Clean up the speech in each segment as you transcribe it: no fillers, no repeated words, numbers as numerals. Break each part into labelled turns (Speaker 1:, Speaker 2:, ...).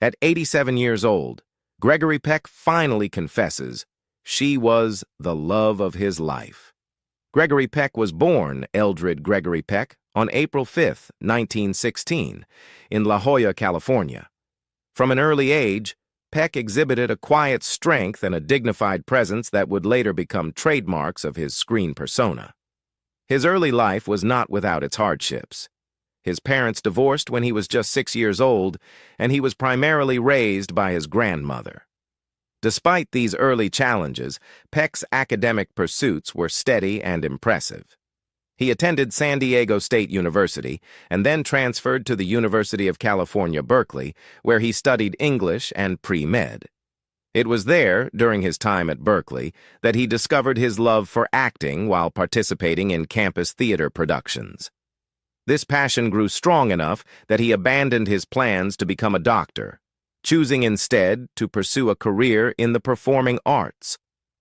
Speaker 1: At 87 years old, Gregory Peck finally confesses she was the love of his life. Gregory Peck was born Eldred Gregory Peck on April 5, 1916, in La Jolla, California. From an early age, Peck exhibited a quiet strength and a dignified presence that would later become trademarks of his screen persona. His early life was not without its hardships. His parents divorced when he was just 6 years old, and he was primarily raised by his grandmother. Despite these early challenges, Peck's academic pursuits were steady and impressive. He attended San Diego State University and then transferred to the University of California, Berkeley, where he studied English and pre-med. It was there, during his time at Berkeley, that he discovered his love for acting while participating in campus theater productions. This passion grew strong enough that he abandoned his plans to become a doctor, choosing instead to pursue a career in the performing arts,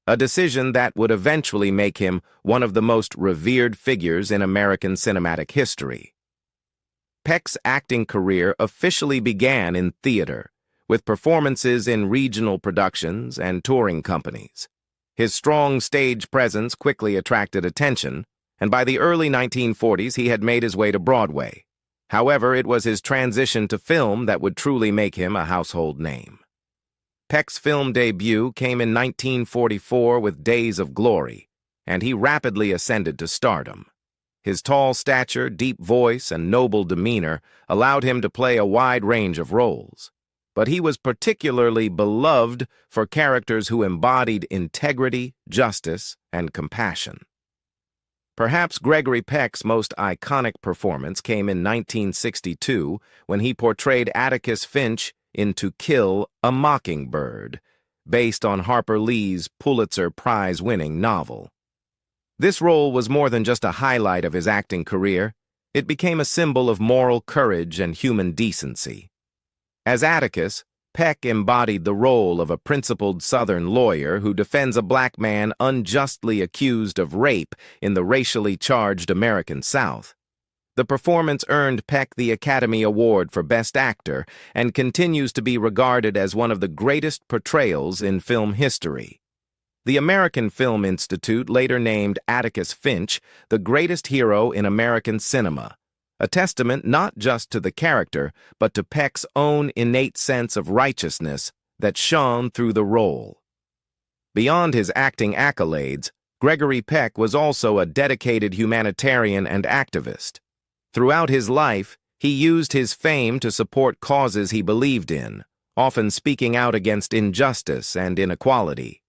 Speaker 1: a decision that would eventually make him one of the most revered figures in American cinematic history. Peck's acting career officially began in theater, with performances in regional productions and touring companies. His strong stage presence quickly attracted attention, and by the early 1940s he had made his way to Broadway. However, it was his transition to film that would truly make him a household name. Peck's film debut came in 1944 with Days of Glory, and he rapidly ascended to stardom. His tall stature, deep voice, and noble demeanor allowed him to play a wide range of roles. But he was particularly beloved for characters who embodied integrity, justice, and compassion. Perhaps Gregory Peck's most iconic performance came in 1962 when he portrayed Atticus Finch in To Kill a Mockingbird, based on Harper Lee's Pulitzer Prize-winning novel. This role was more than just a highlight of his acting career. It became a symbol of moral courage and human decency. As Atticus, Peck embodied the role of a principled Southern lawyer who defends a black man unjustly accused of rape in the racially charged American South. The performance earned Peck the Academy Award for Best Actor and continues to be regarded as one of the greatest portrayals in film history. The American Film Institute later named Atticus Finch the greatest hero in American cinema, a testament not just to the character, but to Peck's own innate sense of righteousness that shone through the role. Beyond his acting accolades, Gregory Peck was also a dedicated humanitarian and activist. Throughout his life, he used his fame to support causes he believed in, often speaking out against injustice and inequality.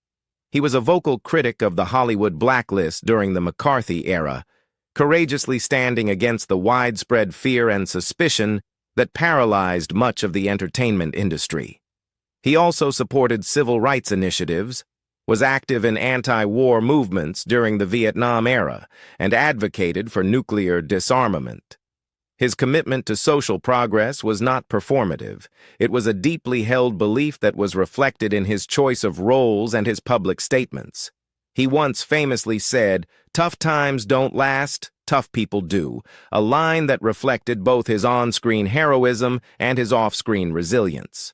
Speaker 1: He was a vocal critic of the Hollywood blacklist during the McCarthy era, courageously standing against the widespread fear and suspicion that paralyzed much of the entertainment industry. He also supported civil rights initiatives, was active in anti-war movements during the Vietnam era, and advocated for nuclear disarmament. His commitment to social progress was not performative. It was a deeply held belief that was reflected in his choice of roles and his public statements. He once famously said, "Tough times don't last, tough people do," a line that reflected both his on-screen heroism and his off-screen resilience.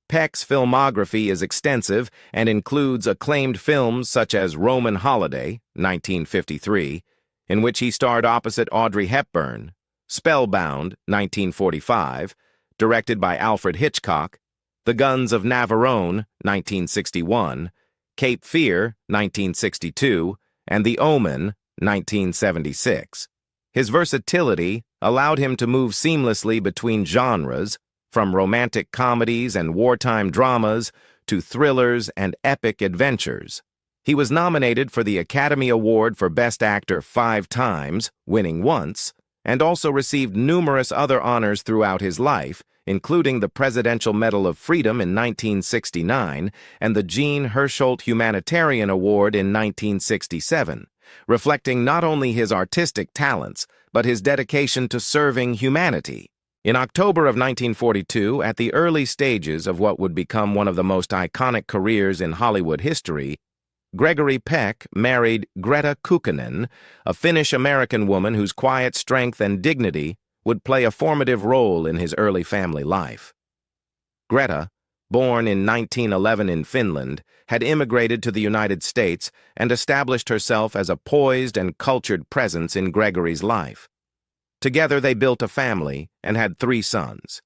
Speaker 1: Peck's filmography is extensive and includes acclaimed films such as Roman Holiday, 1953, in which he starred opposite Audrey Hepburn, Spellbound, 1945, directed by Alfred Hitchcock, The Guns of Navarone, 1961, Cape Fear, 1962, and The Omen, 1976. His versatility allowed him to move seamlessly between genres, from romantic comedies and wartime dramas to thrillers and epic adventures. He was nominated for the Academy Award for Best Actor 5 times, winning once, and also received numerous other honors throughout his life, including the Presidential Medal of Freedom in 1969 and the Jean Hersholt Humanitarian Award in 1967, reflecting not only his artistic talents, but his dedication to serving humanity. In October of 1942, at the early stages of what would become one of the most iconic careers in Hollywood history, Gregory Peck married Greta Kukkonen, a Finnish-American woman whose quiet strength and dignity would play a formative role in his early family life. Greta, born in 1911 in Finland, had immigrated to the United States and established herself as a poised and cultured presence in Gregory's life. Together they built a family and had 3 sons: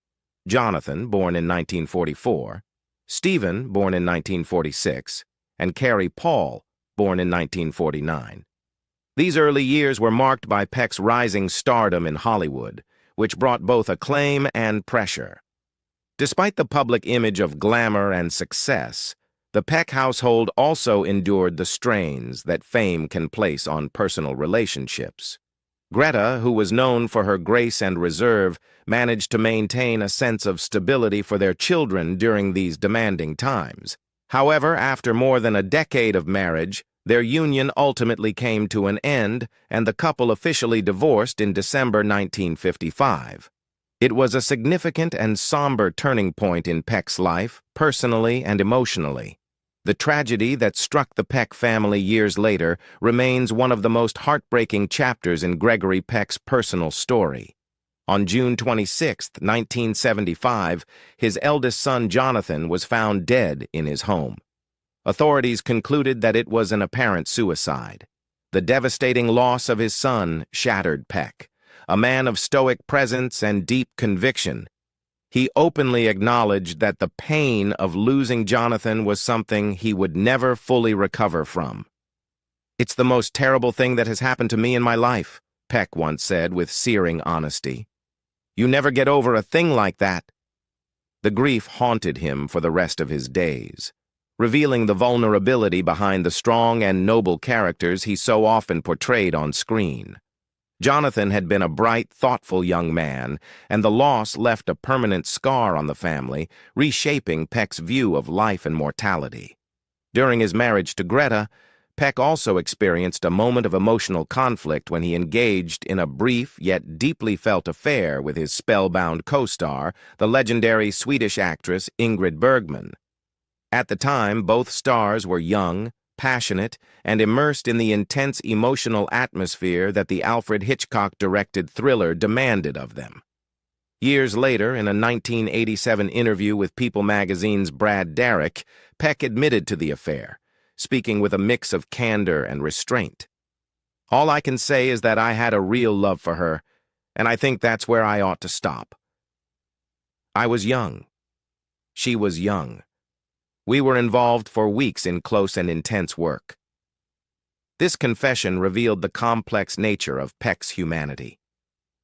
Speaker 1: Jonathan, born in 1944, Stephen, born in 1946, and Carrie Paul, born in 1949. These early years were marked by Peck's rising stardom in Hollywood, which brought both acclaim and pressure. Despite the public image of glamour and success, the Peck household also endured the strains that fame can place on personal relationships. Greta, who was known for her grace and reserve, managed to maintain a sense of stability for their children during these demanding times. However, after more than a decade of marriage, their union ultimately came to an end, and the couple officially divorced in December 1955. It was a significant and somber turning point in Peck's life, personally and emotionally. The tragedy that struck the Peck family years later remains one of the most heartbreaking chapters in Gregory Peck's personal story. On June 26, 1975, his eldest son Jonathan was found dead in his home. Authorities concluded that it was an apparent suicide. The devastating loss of his son shattered Peck. A man of stoic presence and deep conviction, he openly acknowledged that the pain of losing Jonathan was something he would never fully recover from. "It's the most terrible thing that has happened to me in my life," Peck once said with searing honesty. "You never get over a thing like that." The grief haunted him for the rest of his days, revealing the vulnerability behind the strong and noble characters he so often portrayed on screen. Jonathan had been a bright, thoughtful young man, and the loss left a permanent scar on the family, reshaping Peck's view of life and mortality. During his marriage to Greta, Peck also experienced a moment of emotional conflict when he engaged in a brief yet deeply felt affair with his spellbound co-star, the legendary Swedish actress Ingrid Bergman. At the time, both stars were young, passionate, and immersed in the intense emotional atmosphere that the Alfred Hitchcock-directed thriller demanded of them. Years later, in a 1987 interview with People magazine's Brad Derrick, Peck admitted to the affair, speaking with a mix of candor and restraint. "All I can say is that I had a real love for her, and I think that's where I ought to stop. I was young. She was young. We were involved for weeks in close and intense work." This confession revealed the complex nature of Peck's humanity.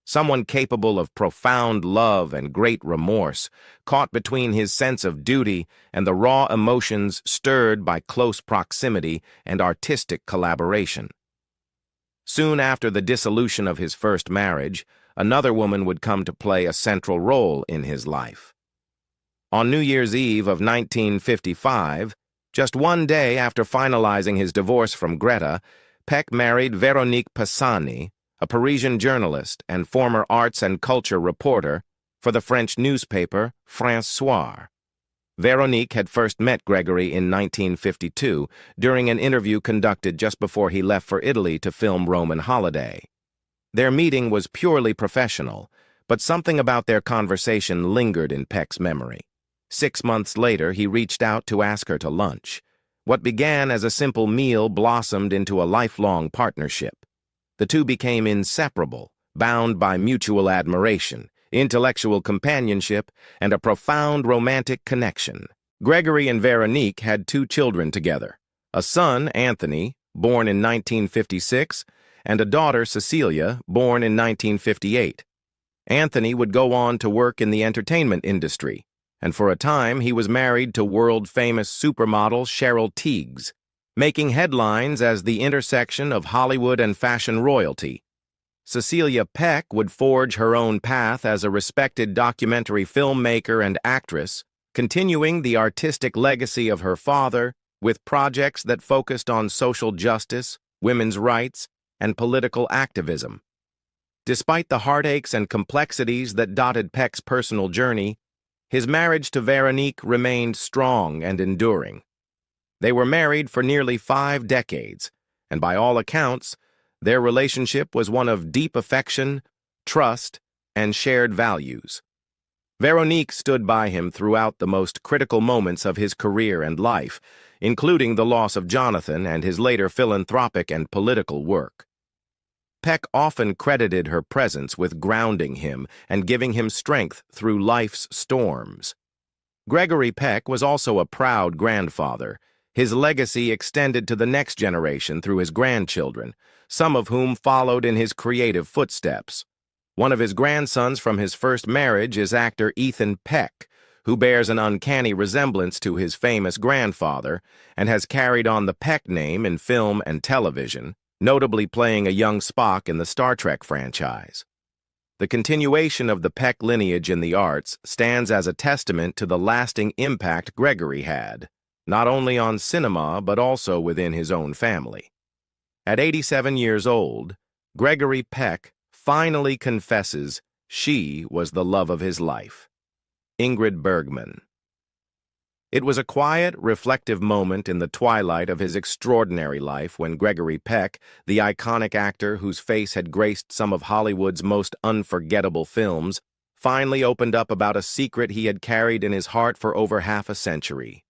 Speaker 1: Someone capable of profound love and great remorse, caught between his sense of duty and the raw emotions stirred by close proximity and artistic collaboration. Soon after the dissolution of his first marriage, another woman would come to play a central role in his life. On New Year's Eve of 1955, just one day after finalizing his divorce from Greta, Peck married Véronique Pisani, a Parisian journalist and former arts and culture reporter for the French newspaper France Soir. Véronique had first met Gregory in 1952 during an interview conducted just before he left for Italy to film Roman Holiday. Their meeting was purely professional, but something about their conversation lingered in Peck's memory. 6 months later, he reached out to ask her to lunch. What began as a simple meal blossomed into a lifelong partnership. The two became inseparable, bound by mutual admiration, intellectual companionship, and a profound romantic connection. Gregory and Véronique had 2 children together, a son, Anthony, born in 1956, and a daughter, Cecilia, born in 1958. Anthony would go on to work in the entertainment industry, and for a time he was married to world-famous supermodel Cheryl Tiegs, making headlines as the intersection of Hollywood and fashion royalty. Cecilia Peck would forge her own path as a respected documentary filmmaker and actress, continuing the artistic legacy of her father with projects that focused on social justice, women's rights, and political activism. Despite the heartaches and complexities that dotted Peck's personal journey, his marriage to Véronique remained strong and enduring. They were married for nearly 5 decades, and by all accounts, their relationship was one of deep affection, trust, and shared values. Veronique stood by him throughout the most critical moments of his career and life, including the loss of Jonathan and his later philanthropic and political work. Peck often credited her presence with grounding him and giving him strength through life's storms. Gregory Peck was also a proud grandfather. His legacy extended to the next generation through his grandchildren, some of whom followed in his creative footsteps. One of his grandsons from his first marriage is actor Ethan Peck, who bears an uncanny resemblance to his famous grandfather and has carried on the Peck name in film and television, notably playing a young Spock in the Star Trek franchise. The continuation of the Peck lineage in the arts stands as a testament to the lasting impact Gregory had, not only on cinema but also within his own family. At 87 years old, Gregory Peck finally confesses she was the love of his life. Ingrid Bergman. It was a quiet, reflective moment in the twilight of his extraordinary life when Gregory Peck, the iconic actor whose face had graced some of Hollywood's most unforgettable films, finally opened up about a secret he had carried in his heart for over half a century.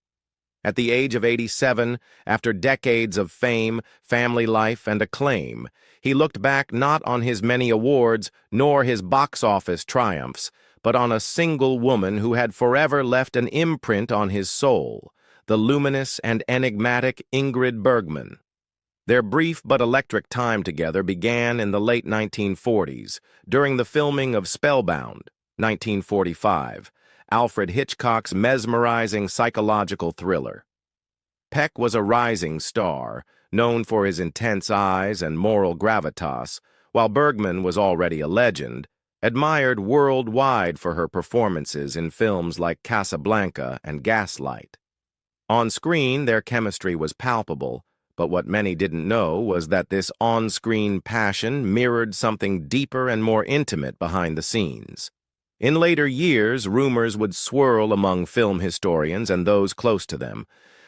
Speaker 1: At the age of 87, after decades of fame, family life, and acclaim, he looked back not on his many awards nor his box office triumphs, but on a single woman who had forever left an imprint on his soul, the luminous and enigmatic Ingrid Bergman. Their brief but electric time together began in the late 1940s, during the filming of Spellbound, 1945, Alfred Hitchcock's mesmerizing psychological thriller. Peck was a rising star, known for his intense eyes and moral gravitas, while Bergman was already a legend, admired worldwide for her performances in films like Casablanca and Gaslight. On screen, their chemistry was palpable, but what many didn't know was that this on-screen passion mirrored something deeper and more intimate behind the scenes. In later years, rumors would swirl among film historians and those close to them,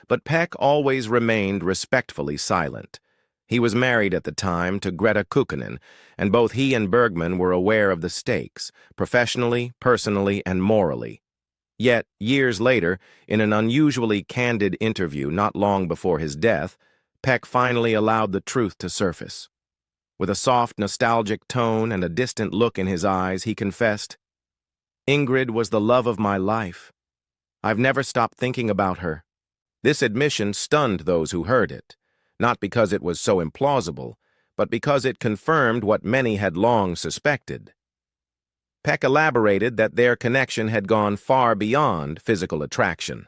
Speaker 1: but Peck always remained respectfully silent. He was married at the time to Greta Kukkonen, and both he and Bergman were aware of the stakes, professionally, personally, and morally. Yet, years later, in an unusually candid interview not long before his death, Peck finally allowed the truth to surface. With a soft, nostalgic tone and a distant look in his eyes, he confessed, "Ingrid was the love of my life. I've never stopped thinking about her." This admission stunned those who heard it, not because it was so implausible, but because it confirmed what many had long suspected. Peck elaborated that their connection had gone far beyond physical attraction.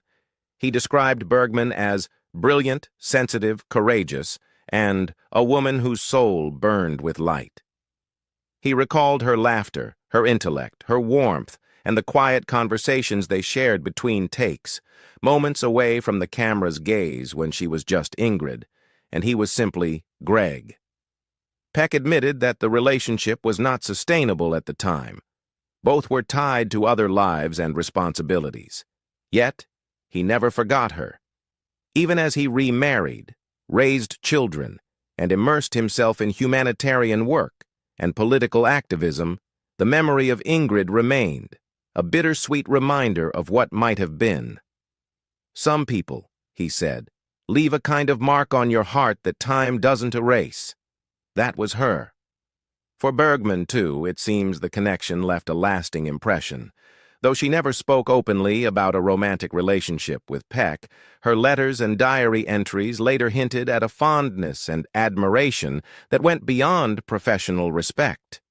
Speaker 1: He described Bergman as brilliant, sensitive, courageous, and a woman whose soul burned with light. He recalled her laughter, her intellect, her warmth, and the quiet conversations they shared between takes, moments away from the camera's gaze when she was just Ingrid, and he was simply Greg. Peck admitted that the relationship was not sustainable at the time. Both were tied to other lives and responsibilities. Yet, he never forgot her. Even as he remarried, raised children, and immersed himself in humanitarian work and political activism, the memory of Ingrid remained, a bittersweet reminder of what might have been. "Some people," he said, "leave a kind of mark on your heart that time doesn't erase." That was her. For Bergman, too, it seems the connection left a lasting impression. Though she never spoke openly about a romantic relationship with Peck, her letters and diary entries later hinted at a fondness and admiration that went beyond professional respect.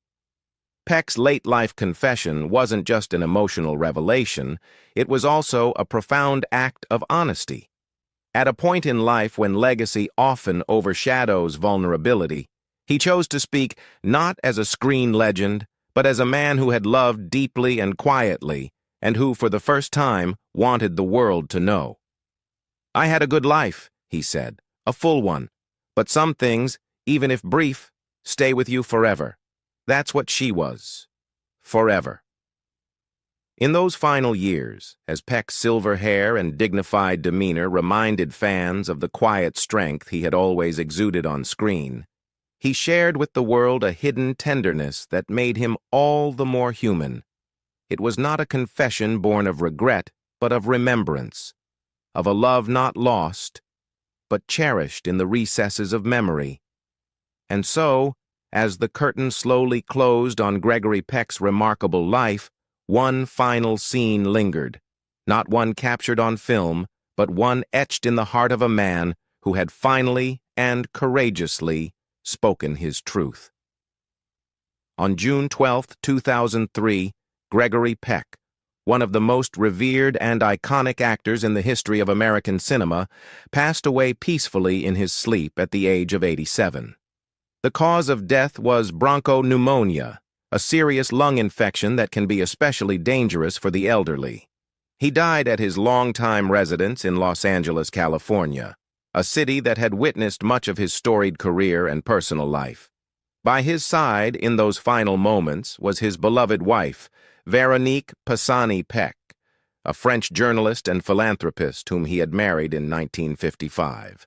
Speaker 1: Peck's late-life confession wasn't just an emotional revelation, it was also a profound act of honesty. At a point in life when legacy often overshadows vulnerability, he chose to speak not as a screen legend, but as a man who had loved deeply and quietly, and who, for the first time, wanted the world to know. "I had a good life," he said, "a full one, but some things, even if brief, stay with you forever." That's what she was. Forever. In those final years, as Peck's silver hair and dignified demeanor reminded fans of the quiet strength he had always exuded on screen, he shared with the world a hidden tenderness that made him all the more human. It was not a confession born of regret, but of remembrance, of a love not lost, but cherished in the recesses of memory. And so, as the curtain slowly closed on Gregory Peck's remarkable life, one final scene lingered, not one captured on film, but one etched in the heart of a man who had finally and courageously spoken his truth. On June 12, 2003, Gregory Peck, one of the most revered and iconic actors in the history of American cinema, passed away peacefully in his sleep at the age of 87. The cause of death was bronchopneumonia, a serious lung infection that can be especially dangerous for the elderly. He died at his longtime residence in Los Angeles, California, a city that had witnessed much of his storied career and personal life. By his side in those final moments was his beloved wife, Veronique Pisani-Peck, a French journalist and philanthropist whom he had married in 1955.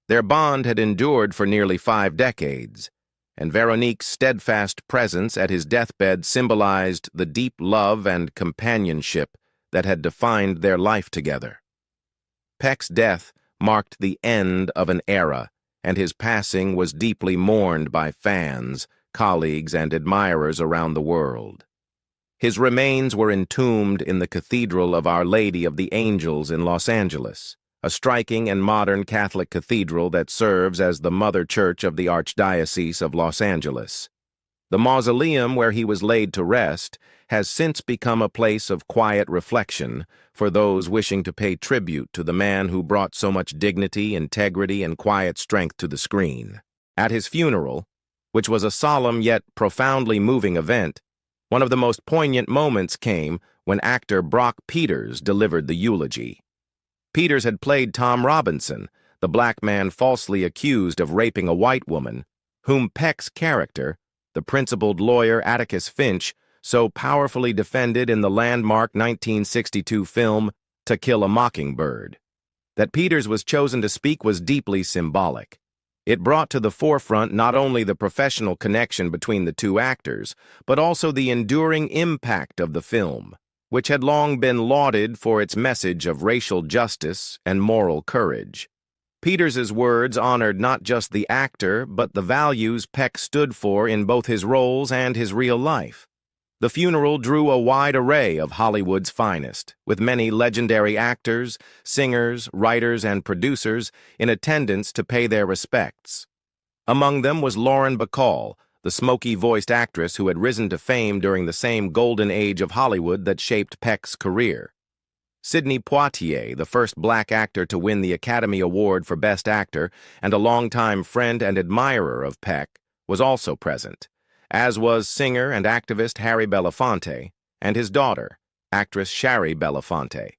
Speaker 1: Their bond had endured for nearly 5 decades, and Veronique's steadfast presence at his deathbed symbolized the deep love and companionship that had defined their life together. Peck's death marked the end of an era, and his passing was deeply mourned by fans, colleagues, and admirers around the world. His remains were entombed in the Cathedral of Our Lady of the Angels in Los Angeles, a striking and modern Catholic cathedral that serves as the mother church of the Archdiocese of Los Angeles. The mausoleum where he was laid to rest has since become a place of quiet reflection for those wishing to pay tribute to the man who brought so much dignity, integrity, and quiet strength to the screen. At his funeral, which was a solemn yet profoundly moving event, one of the most poignant moments came when actor Brock Peters delivered the eulogy. Peters had played Tom Robinson, the black man falsely accused of raping a white woman, whom Peck's character, the principled lawyer Atticus Finch, so powerfully defended in the landmark 1962 film To Kill a Mockingbird. That Peters was chosen to speak was deeply symbolic. It brought to the forefront not only the professional connection between the two actors, but also the enduring impact of the film, which had long been lauded for its message of racial justice and moral courage. Peters's words honored not just the actor, but the values Peck stood for in both his roles and his real life. The funeral drew a wide array of Hollywood's finest, with many legendary actors, singers, writers, and producers in attendance to pay their respects. Among them was Lauren Bacall, the smoky-voiced actress who had risen to fame during the same golden age of Hollywood that shaped Peck's career. Sidney Poitier, the first black actor to win the Academy Award for Best Actor and a longtime friend and admirer of Peck, was also present, as was singer and activist Harry Belafonte and his daughter, actress Shari Belafonte.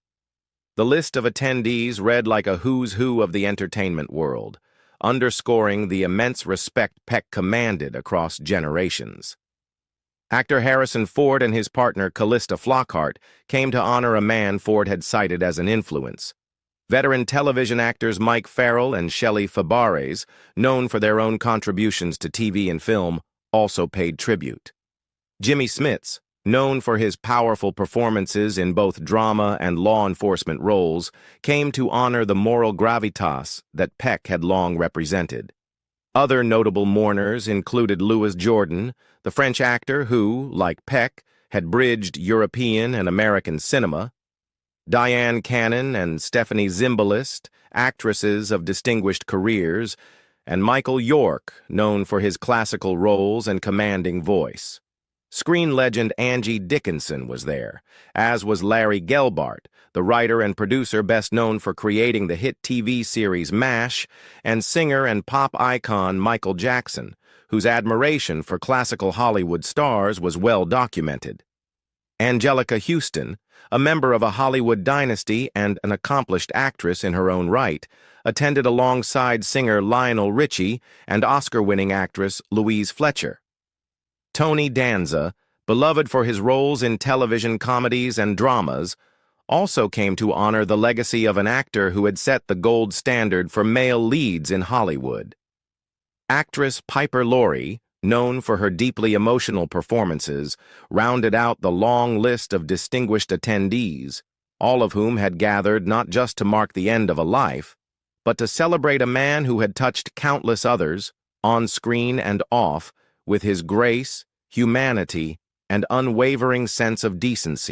Speaker 1: The list of attendees read like a who's who of the entertainment world, underscoring the immense respect Peck commanded across generations. Actor Harrison Ford and his partner Callista Flockhart came to honor a man Ford had cited as an influence. Veteran television actors Mike Farrell and Shelley Fabares, known for their own contributions to TV and film, also paid tribute. Jimmy Smits, known for his powerful performances in both drama and law enforcement roles, came to honor the moral gravitas that Peck had long represented. Other notable mourners included Louis Jourdan, the French actor who, like Peck, had bridged European and American cinema, Diane Cannon and Stephanie Zimbalist, actresses of distinguished careers, and Michael York, known for his classical roles and commanding voice. Screen legend Angie Dickinson was there, as was Larry Gelbart, the writer and producer best known for creating the hit TV series MASH, and singer and pop icon Michael Jackson, whose admiration for classical Hollywood stars was well documented. Angelica Houston, a member of a Hollywood dynasty and an accomplished actress in her own right, attended alongside singer Lionel Richie and Oscar-winning actress Louise Fletcher. Tony Danza, beloved for his roles in television comedies and dramas, also came to honor the legacy of an actor who had set the gold standard for male leads in Hollywood. Actress Piper Laurie, known for her deeply emotional performances, rounded out the long list of distinguished attendees, all of whom had gathered not just to mark the end of a life, but to celebrate a man who had touched countless others, on screen and off, with his grace, humanity, and unwavering sense of decency.